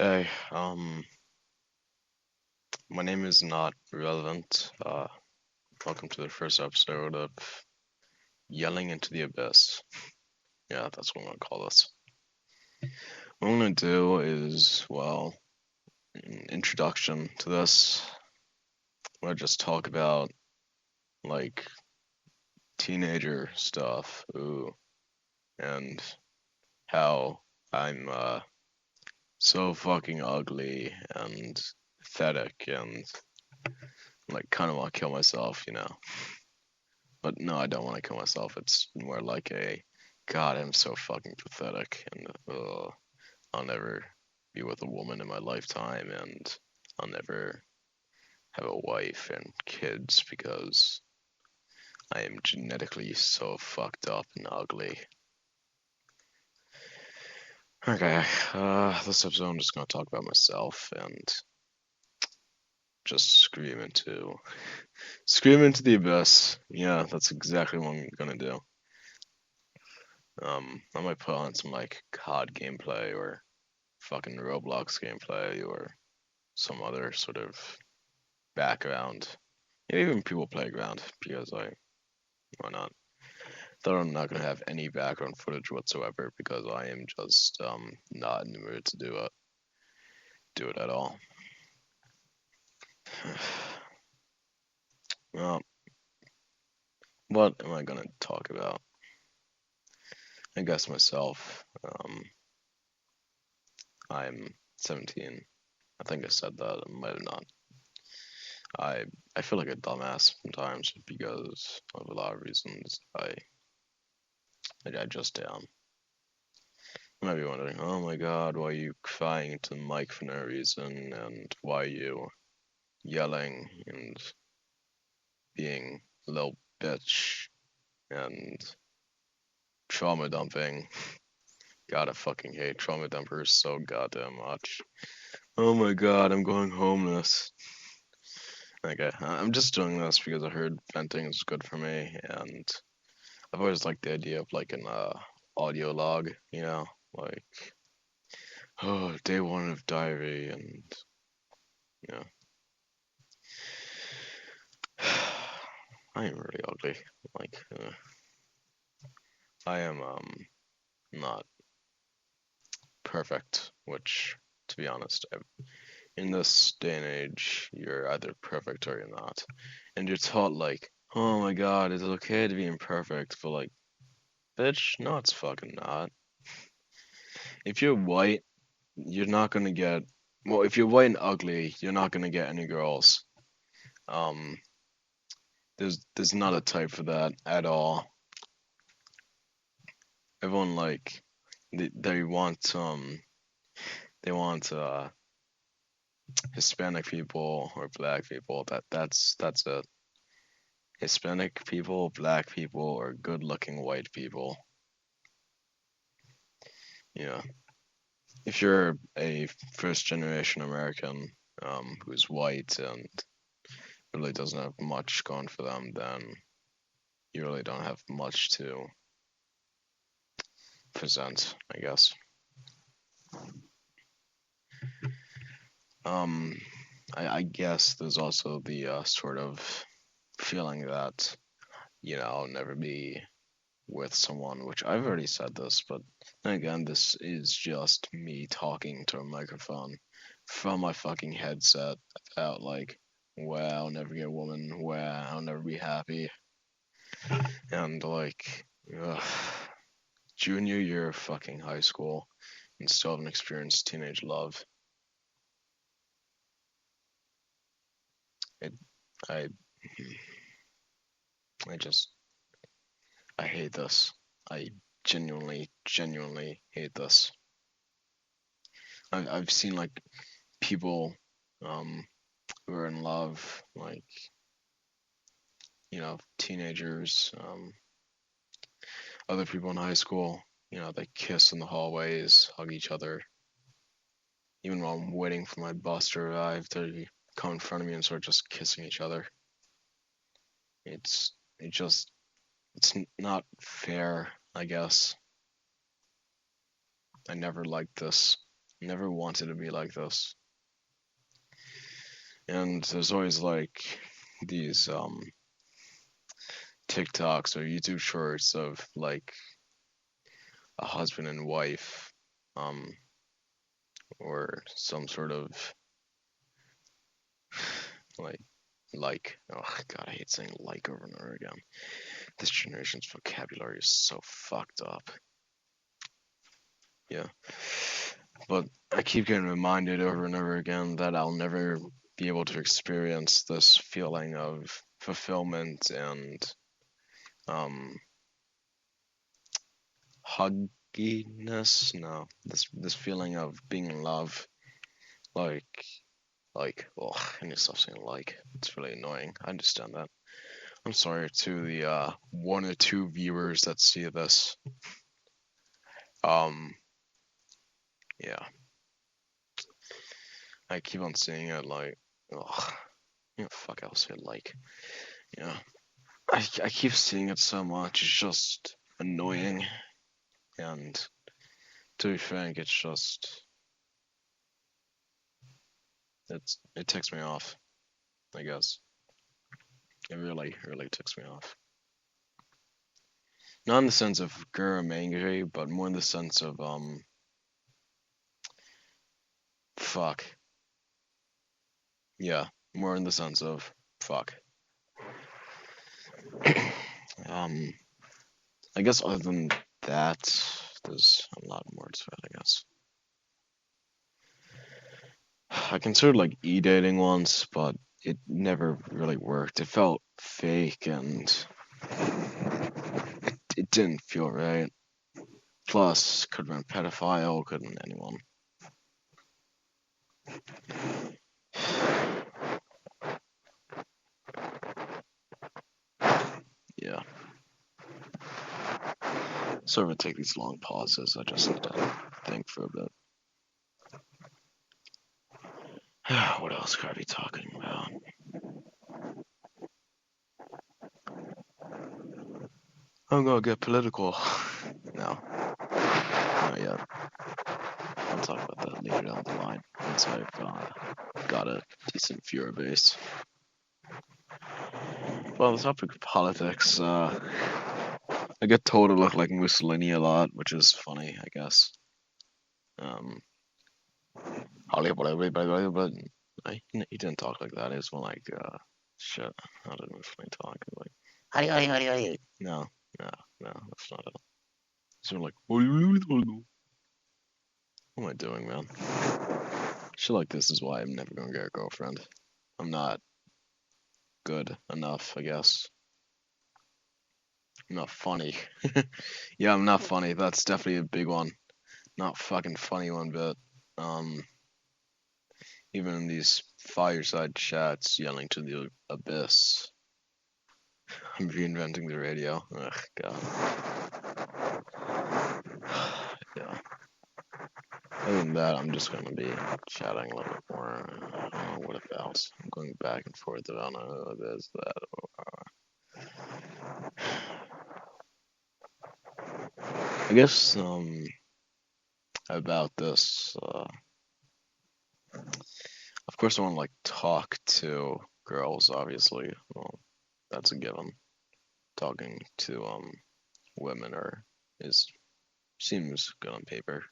Hey, my name is not relevant. Welcome to the first episode of Yelling into the Abyss. Yeah, that's what I'm gonna call this. What I'm gonna do is, well, an introduction to this. I'm gonna just talk about, like, teenager stuff, ooh, and how I'm, so fucking ugly and pathetic and, like, kind of want to kill myself. But no, I don't want to kill myself. It's more like God, I'm so fucking pathetic, and I'll never be with a woman in my lifetime, and I'll never have a wife and kids because I am genetically so fucked up and ugly. Okay, this episode I'm just gonna talk about myself and just scream into the abyss. Yeah, that's exactly what I'm gonna do. I might put on some like COD gameplay or fucking Roblox gameplay or some other sort of background. Yeah, even People Playground because why not? Though I'm not gonna have any background footage whatsoever because I am just not in the mood to do it at all. Well, what am I gonna talk about? I guess myself. I'm 17. I think I said that. I might have not. I I feel like a dumbass sometimes because of a lot of reasons. I just am. You might be wondering, oh my god, why are you crying into the mic for no reason, and why are you yelling and being a little bitch and trauma dumping. God, I fucking hate trauma dumpers so goddamn much. Oh my god, I'm going homeless. Okay, I'm just doing this because I heard venting is good for me, and I've always liked the idea of like an audio log, like oh day one of diary, and you know, I am really ugly. Like I am not perfect, which to be honest, in this day and age, you're either perfect or you're not, and you're taught like, oh my god, it's okay to be imperfect, but like, bitch, no, it's fucking not. If you're white, you're not gonna get well. If you're white and ugly, you're not gonna get any girls. Um, there's not a type for that at all. Everyone like they want Hispanic people or black people. That's it. Hispanic people, black people, or good-looking white people. Yeah. If you're a first-generation American who's white and really doesn't have much going for them, then you really don't have much to present, I guess. Um, I guess there's also the sort of feeling that, I'll never be with someone, which I've already said this, but then again, this is just me talking to a microphone from my fucking headset about, like, where I'll never get a woman, where I'll never be happy, and, like, ugh, junior year of fucking high school and still haven't experienced teenage love. It, I, I just, I hate this. I genuinely hate this. I've seen like people who are in love, like teenagers, other people in high school. They kiss in the hallways, hug each other. Even while I'm waiting for my bus to arrive, they come in front of me and start just kissing each other. It's it just it's not fair, I guess. I never liked this. Never wanted to be like this. And there's always like these TikToks or YouTube shorts of like a husband and wife, um, or some sort of like oh god, I hate saying like over and over again. This generation's vocabulary is so fucked up. Yeah. But I keep getting reminded over and over again that I'll never be able to experience this feeling of fulfillment and um hugginess. No, this feeling of being in love. Like oh, I need to stop saying like. It's really annoying. I understand that. I'm sorry to the one or two viewers that see this. Um, yeah, I keep on seeing it like, ugh, fuck, I'll say like, yeah. I keep seeing it so much. It's just annoying, and to be frank, it's just it ticks me off. I guess it really ticks me off. Not in the sense of grr, I'm angry, but more in the sense of fuck. Yeah, more in the sense of fuck. um, I guess other than that, there's a lot more to it. I guess I considered like e-dating once, but it never really worked. It felt fake and it didn't feel right. Plus, could have been a pedophile, couldn't anyone. Yeah. Sorry to take these long pauses. I just need to think for a bit. What else could I be talking about? I'm gonna get political. No, not yet. I'll talk about that later down the line once I've got a decent viewer base. Well, the topic of politics, I get told to look like Mussolini a lot, which is funny, I guess. Um, but he didn't talk like that. It was more like, shit. How did Mussolini talk? Like, howdy. No, that's not it. It's more like, what am I doing, man? Shit like this is why I'm never gonna get a girlfriend. I'm not good enough, I guess. I'm not funny. Yeah, I'm not funny. That's definitely a big one. Not fucking funny one bit. Um, even in these fireside chats, yelling to the abyss. I'm reinventing the radio. Ugh, god. Yeah. Other than that, I'm just gonna be chatting a little bit more. What about? I'm going back and forth. I don't know this, that. I guess about this. Of course, I want to like talk to girls. Obviously, well, that's a given. Talking to women is seems good on paper,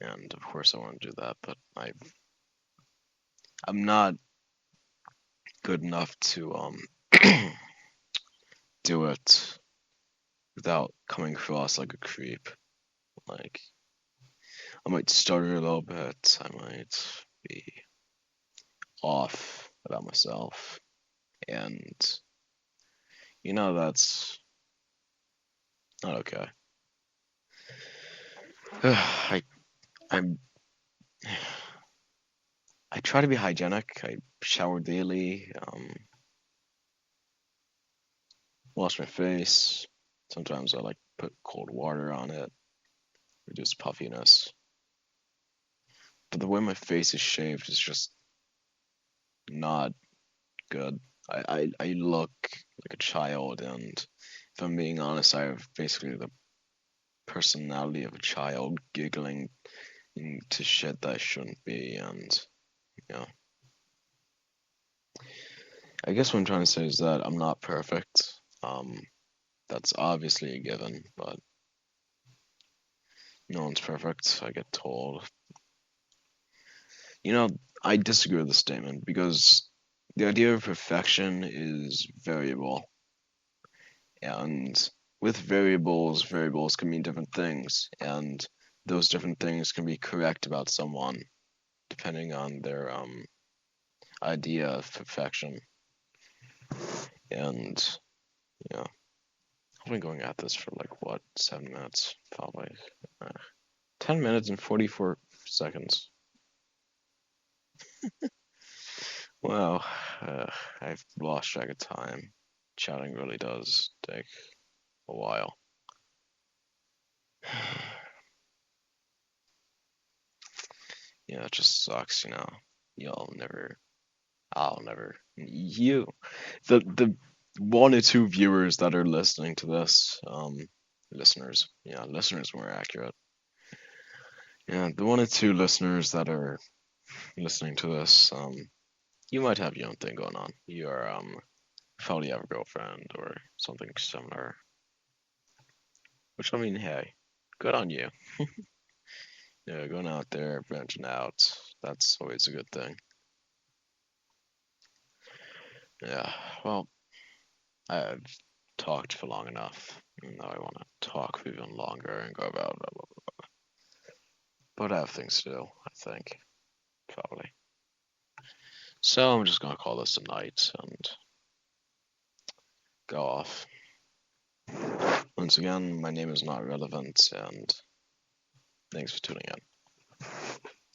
and of course I want to do that. But I'm not good enough to do it without coming across like a creep. Like I might stutter a little bit. I might be off about myself, and that's not okay. I'm I try to be hygienic. I shower daily, wash my face. Sometimes I like put cold water on it, reduce puffiness. But the way my face is shaved is just not good. I look like a child, and if I'm being honest, I have basically the personality of a child, giggling and to shit that I shouldn't be, and you know, I guess what I'm trying to say is that I'm not perfect. That's obviously a given, but no one's perfect, I get told. You know, I disagree with the statement because the idea of perfection is variable. And with variables, variables can mean different things, and those different things can be correct about someone depending on their idea of perfection. And yeah, I've been going at this for like what, 7 minutes, probably. Uh, 10 minutes and 44 seconds. Well, I've lost track of time. Chatting really does take a while. Yeah, it just sucks, you know. You'll never, I'll never, you, the 1 or 2 viewers that are listening to this, listeners, yeah, listeners more accurate. Yeah, the 1 or 2 listeners that are listening to this, you might have your own thing going on. You are, probably have a girlfriend or something similar. Which I mean, hey, good on you. Yeah, going out there, branching out, that's always a good thing. Yeah, well, I've talked for long enough. And now I want to talk for even longer and go about blah, blah, blah. But I have things to do, I think, probably. So I'm just gonna call this a night and go off. Once again, my name is not relevant, and thanks for tuning in.